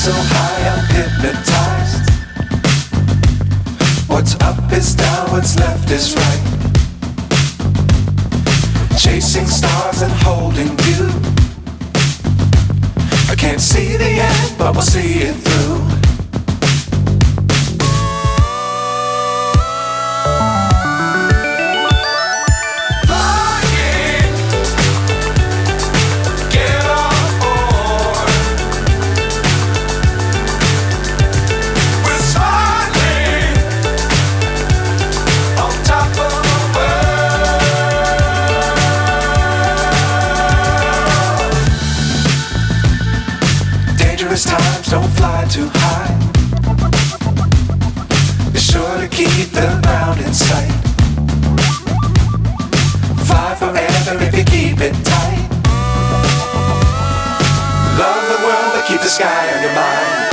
so high I'm hypnotized. What's up is down, what's left is right. Chasing stars and holding you. I can't see the end, but we'll see it through. Dangerous times, don't fly too high. Be sure to keep the ground in sight. Fly forever if you keep it tight. Love the world, but keep the sky on your mind.